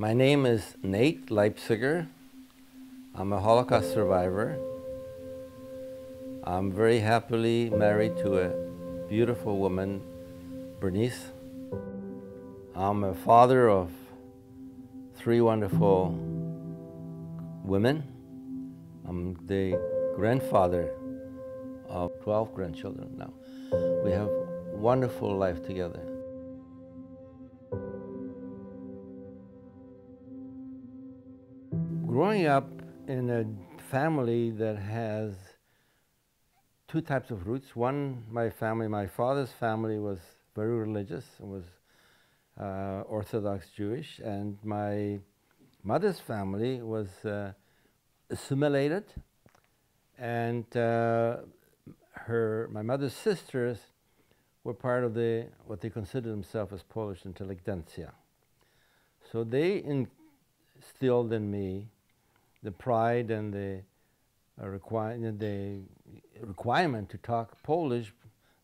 My name is Nate Leipciger. I'm a Holocaust survivor. I'm very happily married to a beautiful woman, Bernice. I'm a father of 3 wonderful women. I'm the grandfather of 12 grandchildren now. We have a wonderful life together. Growing up in a family that has 2 types of roots. One, my father's family was very religious and was Orthodox Jewish, and my mother's family was assimilated, and my mother's sisters were part of what they considered themselves as Polish intelligentsia. So they instilled in me the pride and the requirement to talk Polish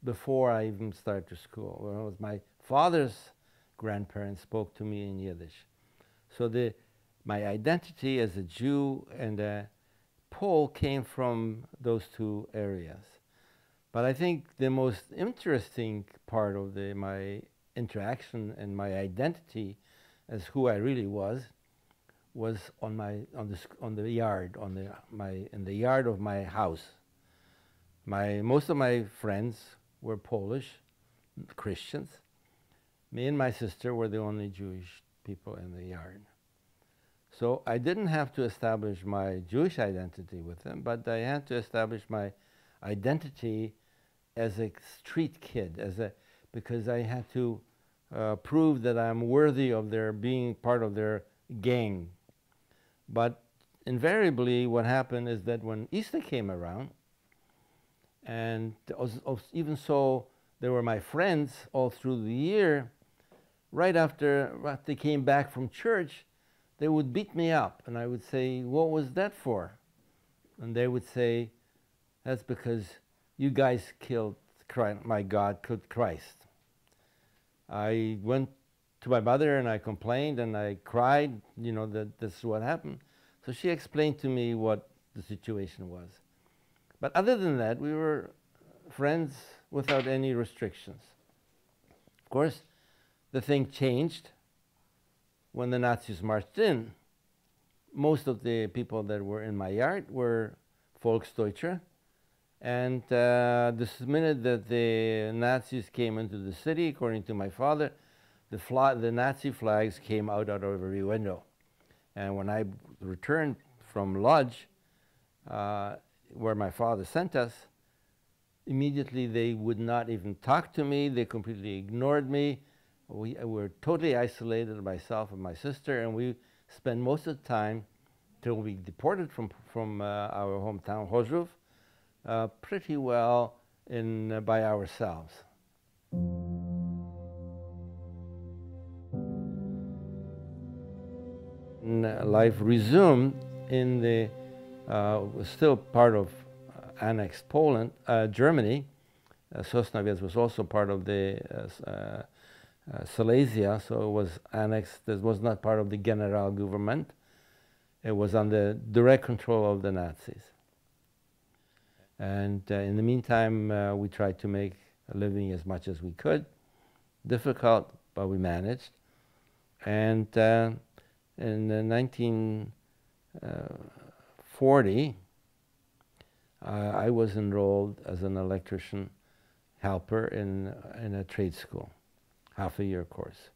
before I even started school. When it was my father's grandparents spoke to me in Yiddish. So my identity as a Jew and a Pole came from those 2 areas. But I think the most interesting part of my interaction and my identity as who I really was in the yard of my house. Most of my friends were Polish Christians. Me and my sister were the only Jewish people in the yard. So I didn't have to establish my Jewish identity with them, but I had to establish my identity as a street kid, because I had to prove that I'm worthy of their being part of their gang. But invariably what happened is that when Easter came around, and even so they were my friends all through the year, right after they came back from church, they would beat me up, and I would say, "What was that for?" And they would say, "That's because you guys killed Christ, my God killed Christ." I went to my mother and I complained and I cried, that this is what happened. So she explained to me what the situation was. But other than that, we were friends without any restrictions. Of course, the thing changed when the Nazis marched in. Most of the people that were in my yard were Volksdeutsche. And the minute that the Nazis came into the city, according to my father, the Nazi flags came out of every window. And when I returned from Lodz, where my father sent us, immediately they would not even talk to me. They completely ignored me. We were totally isolated, myself and my sister, and we spent most of the time till we deported from our hometown, Chorzów, pretty well by ourselves. Life resumed was still part of annexed Poland, Germany. Sosnowiec was also part of the Silesia, so it was annexed. It was not part of the General government. It was under direct control of the Nazis. And in the meantime, we tried to make a living as much as we could. Difficult, but we managed. And in 1940, I was enrolled as an electrician helper in a trade school, half-a-year course.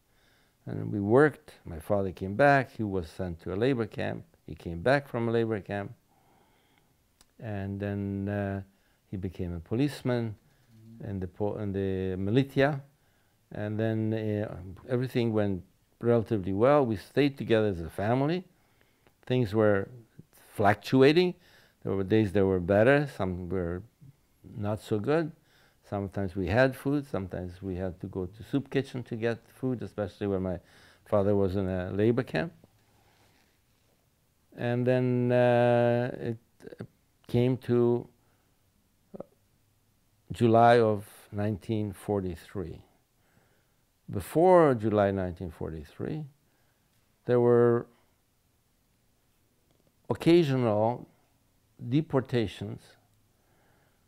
And we worked. My father came back. He was sent to a labor camp. He came back from a labor camp. And then he became a policeman in the militia. And then everything went relatively well. We stayed together as a family. Things were fluctuating. There were days that were better, some were not so good. Sometimes we had food, sometimes we had to go to soup kitchen to get food, especially when my father was in a labor camp. And then it came to July of 1943. Before July 1943, there were occasional deportations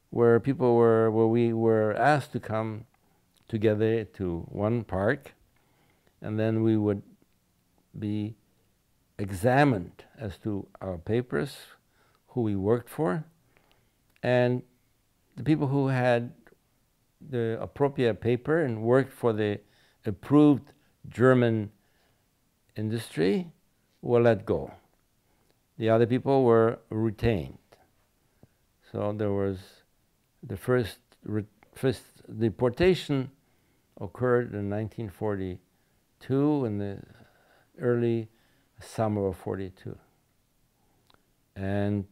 where we were asked to come together to one park, and then we would be examined as to our papers, who we worked for, and the people who had the appropriate paper and worked for the approved German industry were let go. The other people were retained. So there was the first deportation occurred in 1942, in the early summer of 42. And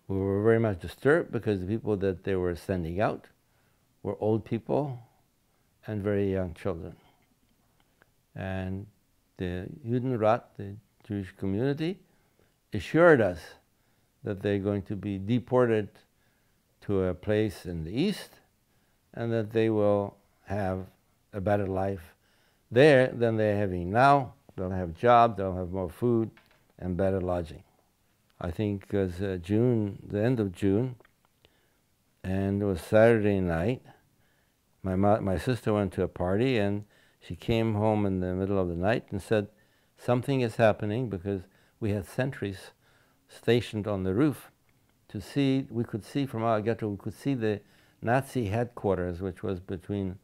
we were very much disturbed because the people that they were sending out were old people and very young children. And the Judenrat, the Jewish community, assured us that they're going to be deported to a place in the east and that they will have a better life there than they're having now. They'll have jobs, they'll have more food and better lodging. I think it was June, the end of June, and it was Saturday night. My sister went to a party, and she came home in the middle of the night and said, something is happening, because we had sentries stationed on the roof to see. We could see from our ghetto, we could see the Nazi headquarters, which was between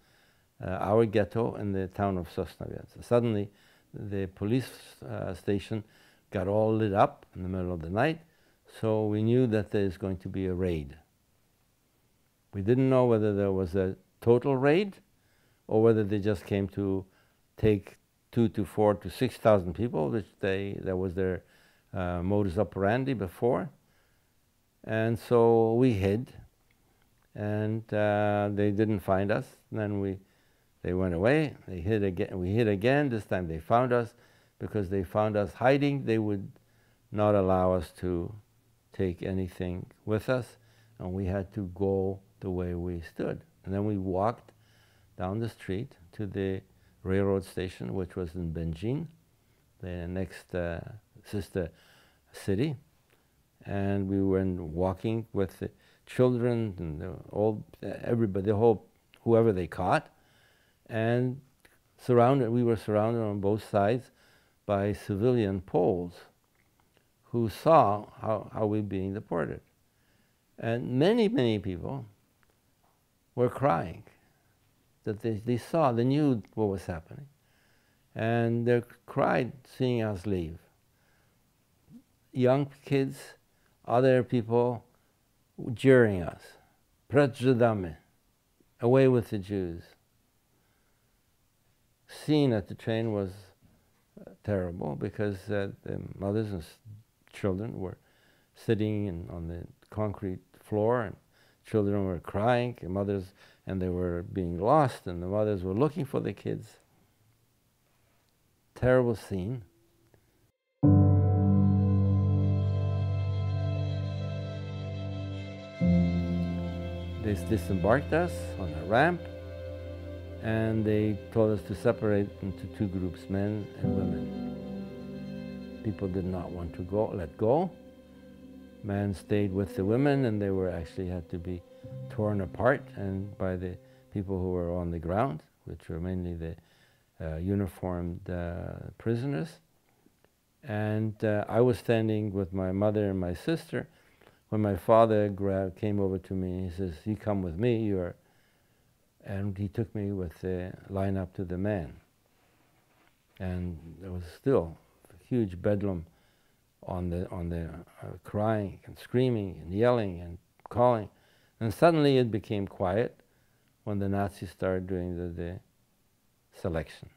our ghetto and the town of Sosnowiec. So suddenly the police station got all lit up in the middle of the night, so we knew that there's going to be a raid. We didn't know whether there was a total raid or whether they just came to take 2,000 to 4,000 to 6,000 people, which that was their modus operandi before. And so we hid, and they didn't find us. And then they went away. They hid again. We hid again. This time they found us. Because they found us hiding, they would not allow us to take anything with us, and we had to go the way we stood. And then we walked down the street to the railroad station, which was in Benjin, the next sister city, and we were walking with the children and everybody, whoever they caught, and we were surrounded on both sides by civilian Poles who saw how we were being deported. And many people were crying that they saw, they knew what was happening. And they cried seeing us leave. Young kids, other people jeering us. Precz Żydami, away with the Jews. Scene at the train was terrible, because the mothers and children were sitting on the concrete floor, and children were crying, and they were being lost, and the mothers were looking for the kids. Terrible scene. They disembarked us on a ramp, and they told us to separate into two groups, men and women. People did not want to let go. Men stayed with the women, and they were actually had to be torn apart and by the people who were on the ground, which were mainly the uniformed prisoners. And I was standing with my mother and my sister when my father came over to me. He says, "You come with me, and he took me with the line up to the man. And there was still a huge bedlam on the crying and screaming and yelling and calling. And suddenly it became quiet when the Nazis started doing the selection.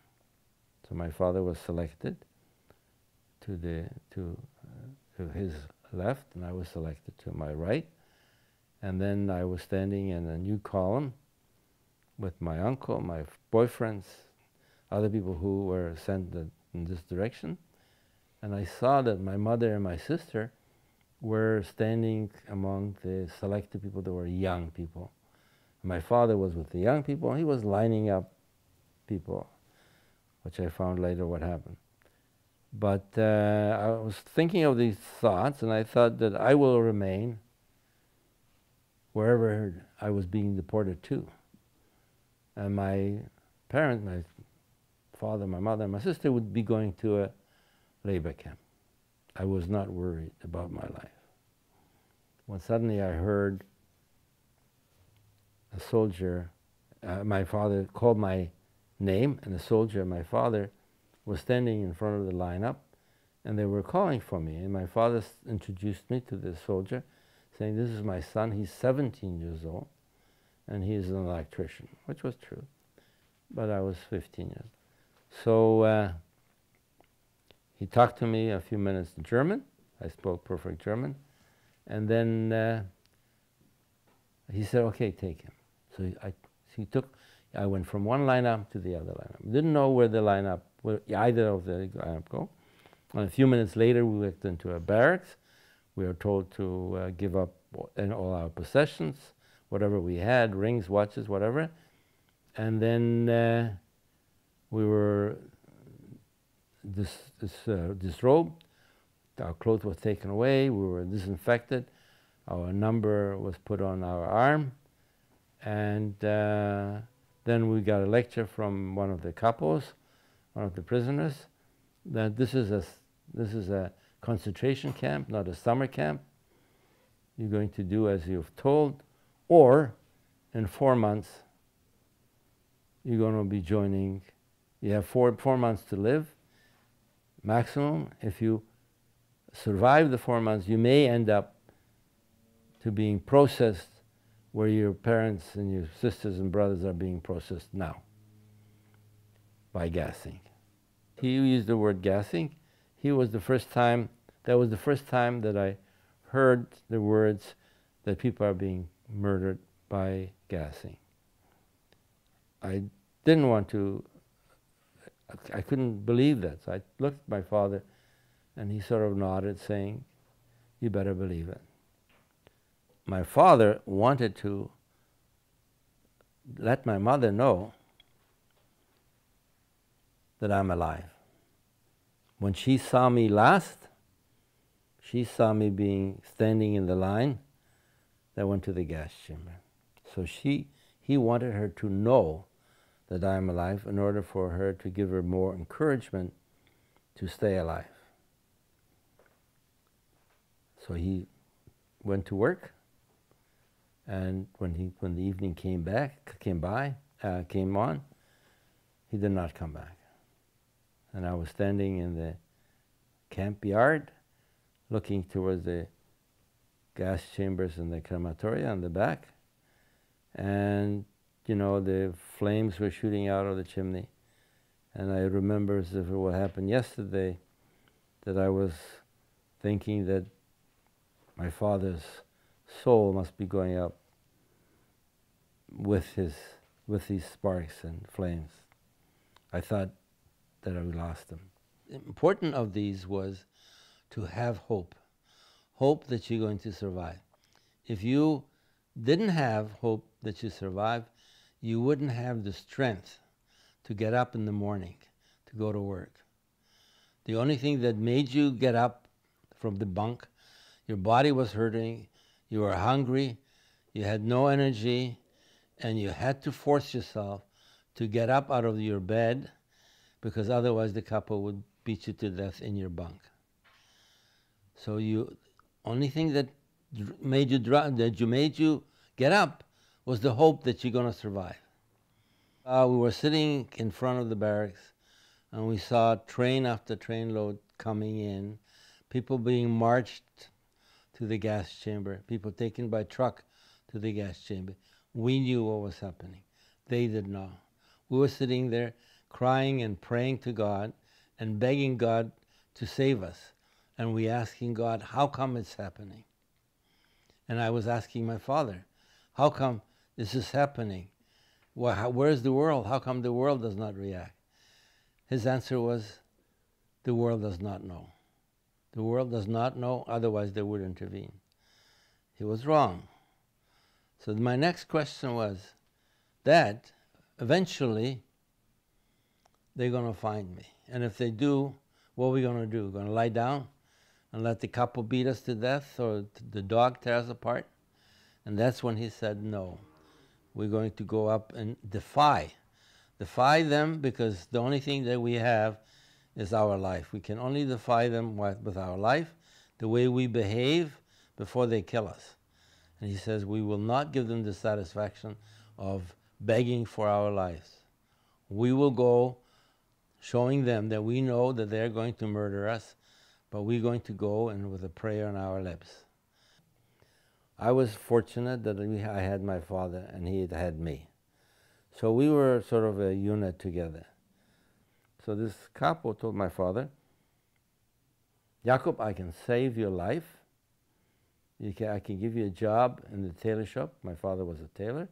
So my father was selected to his left, and I was selected to my right. And then I was standing in a new column with my uncle, my boyfriends, other people who were sent in this direction. And I saw that my mother and my sister were standing among the selected people that were young people. My father was with the young people, and he was lining up people, which I found later what happened. But I was thinking of these thoughts, and I thought that I will remain wherever I was being deported to. And my parents, my father, my mother, and my sister would be going to a labor camp. I was not worried about my life. When suddenly I heard a soldier, my father called my name, and the soldier, my father, was standing in front of the lineup, and they were calling for me. And my father introduced me to the soldier, saying, "This is my son, he's 17 years old, and he is an electrician," which was true. But I was 15 years old. So he talked to me a few minutes in German. I spoke perfect German. And then he said, "Okay, take him." So I went from one lineup to the other lineup. Didn't know where either of the lineup go. And a few minutes later, we went into a barracks. We were told to give up all our possessions, whatever we had, rings, watches, whatever. And then we were disrobed. Our clothes were taken away. We were disinfected. Our number was put on our arm. And then we got a lecture from one of the capos, one of the prisoners, that this is a concentration camp, not a summer camp. You're going to do as you've told, or in 4 months, you're going to be joining. You have four months to live, maximum. If you survive the 4 months, you may end up to being processed where your parents and your sisters and brothers are being processed now by gassing. He used the word gassing. That was the first time that I heard the words that people are being murdered by gassing. I didn't want to, I couldn't believe that. So I looked at my father, and he sort of nodded, saying, "You better believe it." My father wanted to let my mother know that I'm alive. When she saw me last, she saw me standing in the line that went to the gas chamber. So he wanted her to know that I'm alive in order for her to give her more encouragement to stay alive. So he went to work, and when the evening came on, he did not come back. And I was standing in the camp yard, looking towards the gas chambers and the crematoria on the back, and the flames were shooting out of the chimney. And I remember, as if it would happen yesterday, that I was thinking that my father's soul must be going up with these sparks and flames. I thought that I lost him. The important of these was to have hope. Hope that you're going to survive. If you didn't have hope that you survive, you wouldn't have the strength to get up in the morning to go to work. The only thing that made you get up from the bunk, your body was hurting, you were hungry, you had no energy, and you had to force yourself to get up out of your bed, because otherwise the capo would beat you to death in your bunk. So only thing that made you get up was the hope that you're going to survive. We were sitting in front of the barracks, and we saw train after train load coming in, people being marched to the gas chamber, people taken by truck to the gas chamber. We knew what was happening. They did not. We were sitting there crying and praying to God and begging God to save us. And we asking God, how come it's happening? And I was asking my father, how come this is happening? Where's the world? How come the world does not react? His answer was, the world does not know. The world does not know, otherwise they would intervene. He was wrong. So my next question was that eventually they're going to find me. And if they do, what are we going to do? Going to lie down and let the couple beat us to death, or the dog tear us apart? And that's when he said, no, we're going to go up and defy them, because the only thing that we have is our life. We can only defy them with our life, the way we behave before they kill us. And he says, we will not give them the satisfaction of begging for our lives. We will go showing them that we know that they're going to murder us, but we're going to go and with a prayer on our lips. I was fortunate that I had my father and he had me. So we were sort of a unit together. So this couple told my father, Jacob, I can save your life. I can give you a job in the tailor shop. My father was a tailor.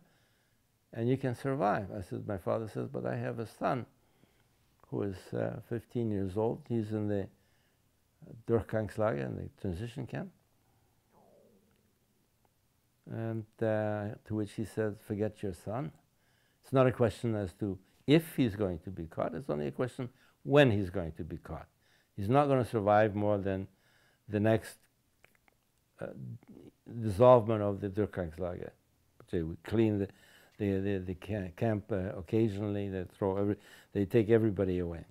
And you can survive. I said, my father says, but I have a son who is 15 years old. He's in the Durchgangslager, in the transition camp. And to which he said, forget your son. It's not a question as to if he's going to be caught. It's only a question when he's going to be caught. He's not going to survive more than the next dissolvement of the Durchgangslager. They would clean the camp occasionally. They take everybody away.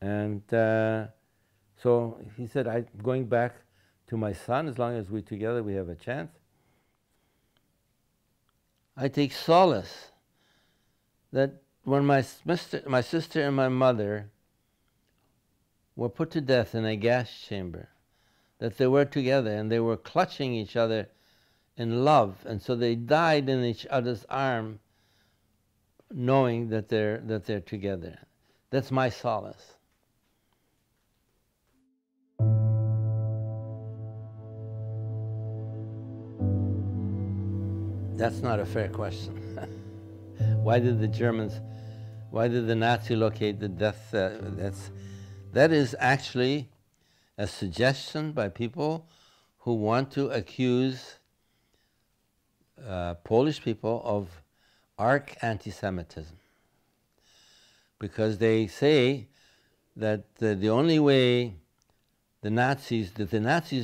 And so he said, I'm going back to my son. As long as we're together, we have a chance. I take solace that when my sister and my mother were put to death in a gas chamber, that they were together and they were clutching each other in love, and so they died in each other's arm, knowing that they're together. That's my solace. That's not a fair question. Why did the Nazi locate the death? That is actually a suggestion by people who want to accuse Polish people of arch anti-Semitism, because they say that the only way the Nazis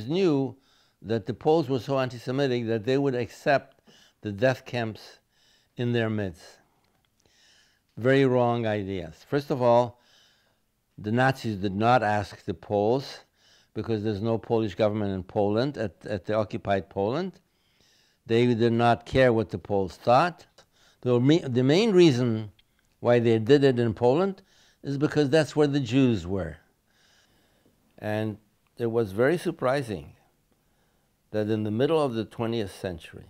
knew that the Poles were so anti-Semitic that they would accept the death camps in their midst. Very wrong ideas. First of all, the Nazis did not ask the Poles, because there's no Polish government in Poland, at the occupied Poland. They did not care what the Poles thought. The main reason why they did it in Poland is because that's where the Jews were. And it was very surprising that in the middle of the 20th century,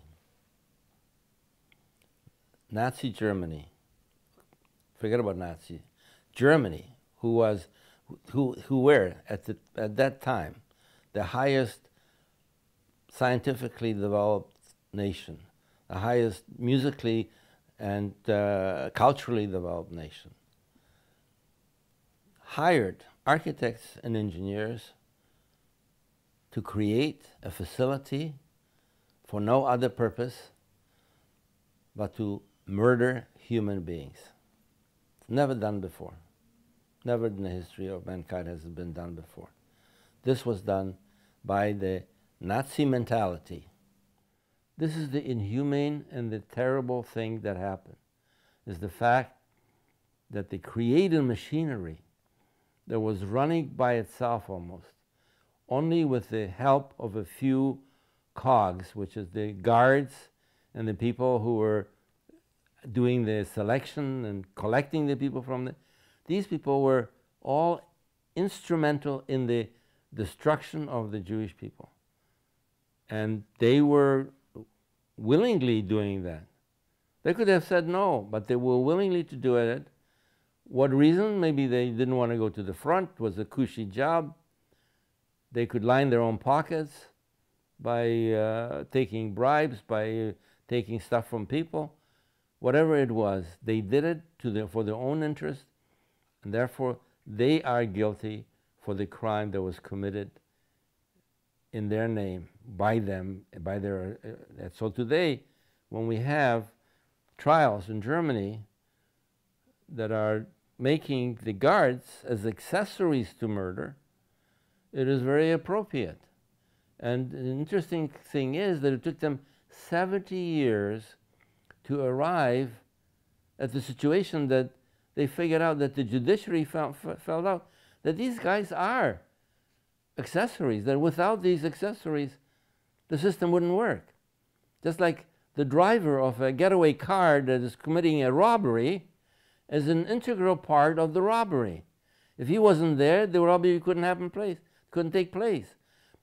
Nazi Germany, forget about Nazi, Germany, who were at that time the highest scientifically developed nation, the highest musically and culturally developed nation, hired architects and engineers to create a facility for no other purpose but to murder human beings. It's never done before. Never in the history of mankind has it been done before. This was done by the Nazi mentality. This is the inhumane and the terrible thing that happened, is the fact that they created machinery that was running by itself almost, only with the help of a few cogs, which is the guards and the people who were doing the selection and collecting the people from the... These people were all instrumental in the destruction of the Jewish people. And they were willingly doing that. They could have said no, but they were willingly to do it. What reason? Maybe they didn't want to go to the front. It was a cushy job. They could line their own pockets by taking bribes, by taking stuff from people. Whatever it was, they did it for their own interest, and therefore they are guilty for the crime that was committed in their name, by them, by their... so today, when we have trials in Germany, that are making the guards as accessories to murder, it is very appropriate. And the interesting thing is that it took them 70 years to arrive at the situation that they figured out, that the judiciary found out that these guys are accessories, that without these accessories, the system wouldn't work. Just like the driver of a getaway car that is committing a robbery is an integral part of the robbery. If he wasn't there, the robbery couldn't take place.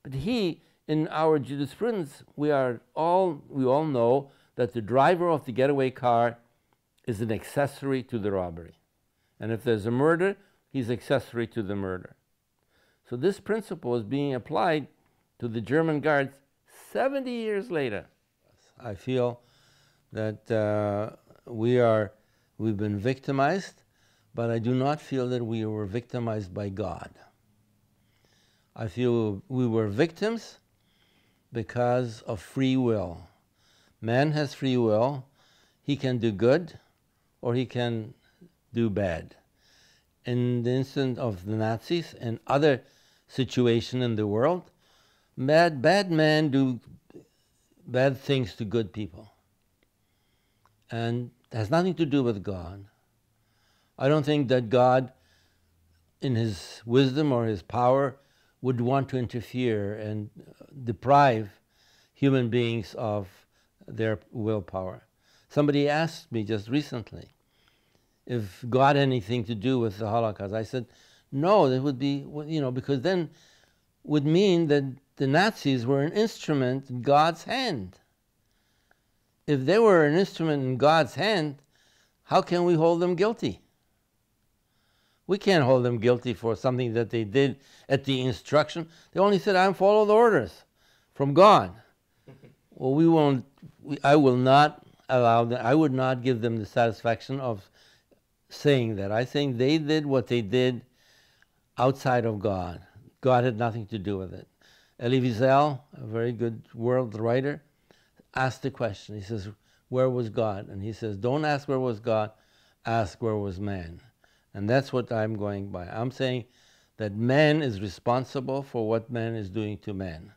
But he, in our jurisprudence, we all know that the driver of the getaway car is an accessory to the robbery. And if there's a murder, he's accessory to the murder. So this principle is being applied to the German guards 70 years later. I feel that we've been victimized, but I do not feel that we were victimized by God. I feel we were victims because of free will. Man has free will. He can do good or he can do bad. In the instance of the Nazis and other situations in the world, bad men do bad things to good people. And it has nothing to do with God. I don't think that God, in his wisdom or his power, would want to interfere and deprive human beings of their willpower. Somebody asked me just recently if God had anything to do with the Holocaust. I said, no, that would be, because then would mean that the Nazis were an instrument in God's hand. If they were an instrument in God's hand, how can we hold them guilty? We can't hold them guilty for something that they did at the instruction. They only said, I follow the orders from God. Well, I will not allow them, I would not give them the satisfaction of saying that. I think they did what they did outside of God. God had nothing to do with it. Elie Wiesel, a very good world writer, asked the question. He says, where was God? And he says, don't ask where was God, ask where was man. And that's what I'm going by. I'm saying that man is responsible for what man is doing to man.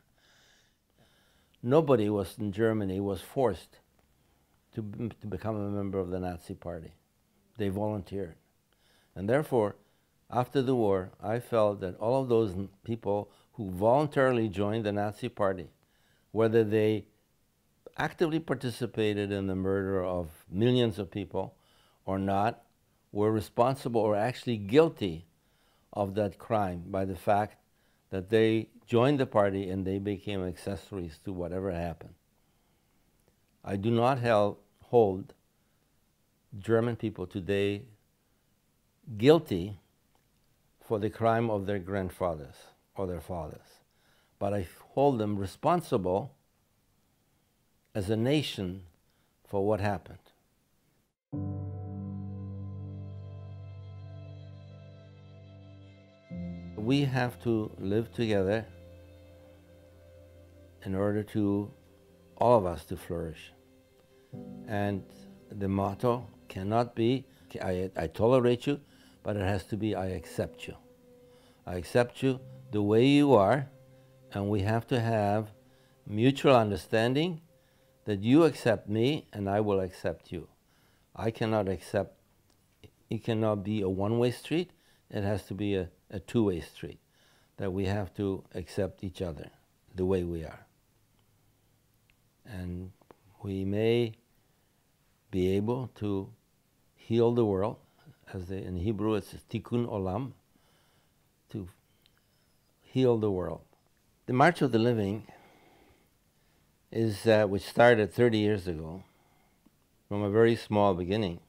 Nobody in Germany was forced to become a member of the Nazi Party. They volunteered. And therefore, after the war, I felt that all of those people who voluntarily joined the Nazi Party, whether they actively participated in the murder of millions of people or not, were responsible or actually guilty of that crime by the fact that they joined the party and they became accessories to whatever happened. I do not hold German people today guilty for the crime of their grandfathers or their fathers, but I hold them responsible as a nation for what happened. We have to live together in order to, all of us, to flourish. And the motto cannot be, I tolerate you, but it has to be, I accept you. I accept you the way you are, and we have to have mutual understanding that you accept me and I will accept you. I cannot accept, it cannot be a one-way street, it has to be a two-way street, that we have to accept each other the way we are. And we may be able to heal the world, as in Hebrew it's tikkun olam, to heal the world. The March of the Living is, which started 30 years ago, from a very small beginning,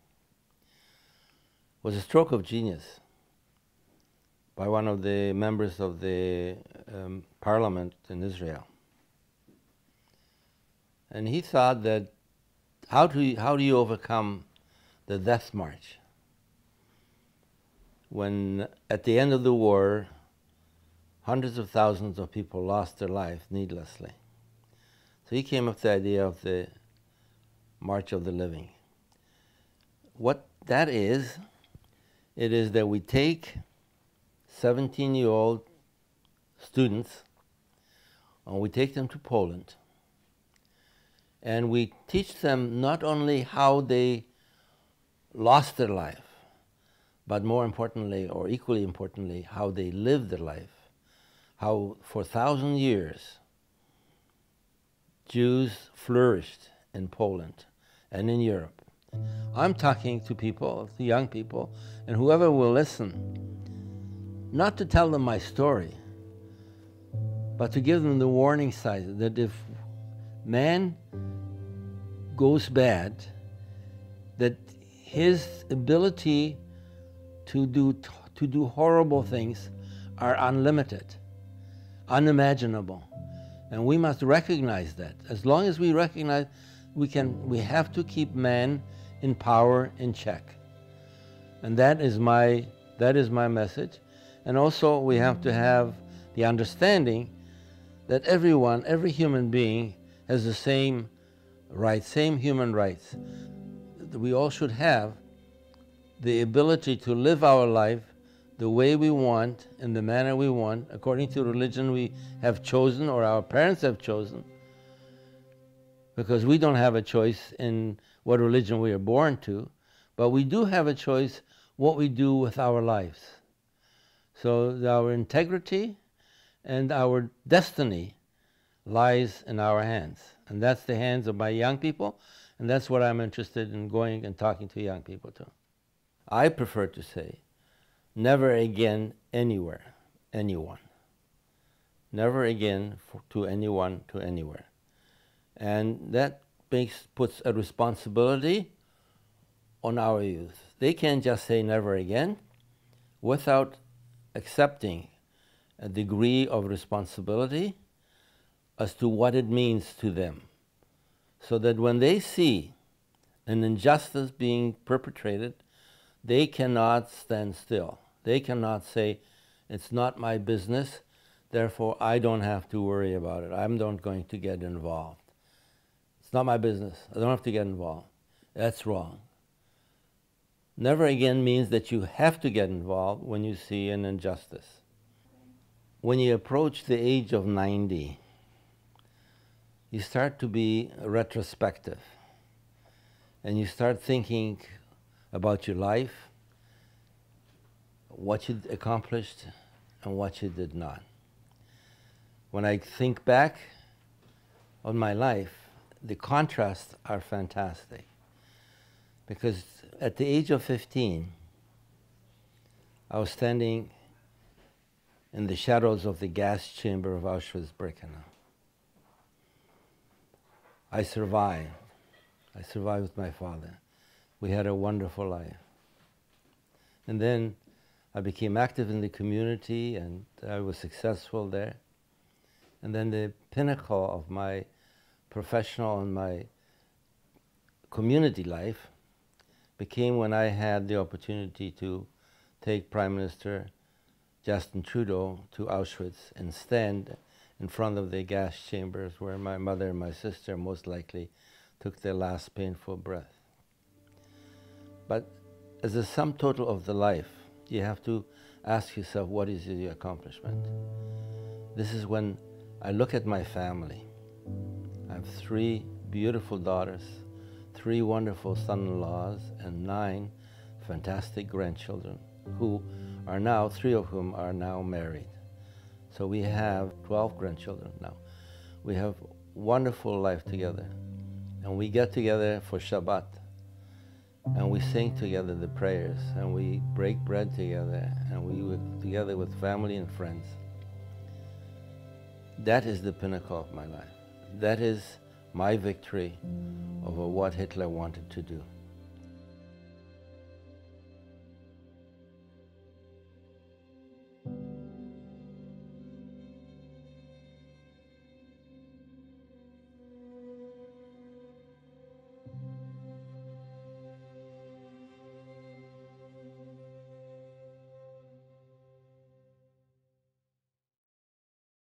was a stroke of genius by one of the members of the parliament in Israel. And he thought that, how do you overcome the death march? When at the end of the war, hundreds of thousands of people lost their life needlessly. So he came up with the idea of the March of the Living. What that is It is that we take 17-year-old students and we take them to Poland, and we teach them not only how they lost their life, but more importantly, or equally importantly, how they lived their life, how for 1,000 years Jews flourished in Poland and in Europe. I'm talking to people, to young people, and whoever will listen, not to tell them my story, but to give them the warning signs that if man goes bad, that his ability to do horrible things are unlimited, unimaginable. And we must recognize that. As long as we recognize, we have to keep man in power, in check. And that is my message. And also we have to have the understanding that everyone, every human being has the same rights, same human rights. We all should have the ability to live our life the way we want, in the manner we want, according to the religion we have chosen or our parents have chosen, because we don't have a choice in what religion we are born to, but we do have a choice what we do with our lives. So our integrity and our destiny lies in our hands. And that's the hands of my young people, and that's what I'm interested in going and talking to young people too. I prefer to say, never again anywhere, anyone. Never again to anyone, to anywhere. And that puts a responsibility on our youth. They can't just say never again without accepting a degree of responsibility as to what it means to them, so that when they see an injustice being perpetrated, they cannot stand still. They cannot say, it's not my business, therefore I don't have to worry about it. I'm not going to get involved. It's not my business. I don't have to get involved. That's wrong. Never again means that you have to get involved when you see an injustice. When you approach the age of 90, you start to be retrospective, and you start thinking about your life, what you accomplished and what you did not. When I think back on my life, the contrasts are fantastic, because at the age of 15, I was standing in the shadows of the gas chamber of Auschwitz-Birkenau. I survived. I survived with my father. We had a wonderful life. And then I became active in the community, and I was successful there. And then the pinnacle of my professional and my community life became when I had the opportunity to take Prime Minister Justin Trudeau to Auschwitz and stand in front of the gas chambers where my mother and my sister most likely took their last painful breath. But as a sum total of the life, you have to ask yourself, what is your accomplishment? This is when I look at my family. I have 3 beautiful daughters, 3 wonderful son-in-laws, and 9 fantastic grandchildren who are now, 3 of whom are now married. So we have 12 grandchildren now. We have wonderful life together. And we get together for Shabbat. And we sing together the prayers. And we break bread together. And we work together with family and friends. That is the pinnacle of my life. That is my victory over what Hitler wanted to do.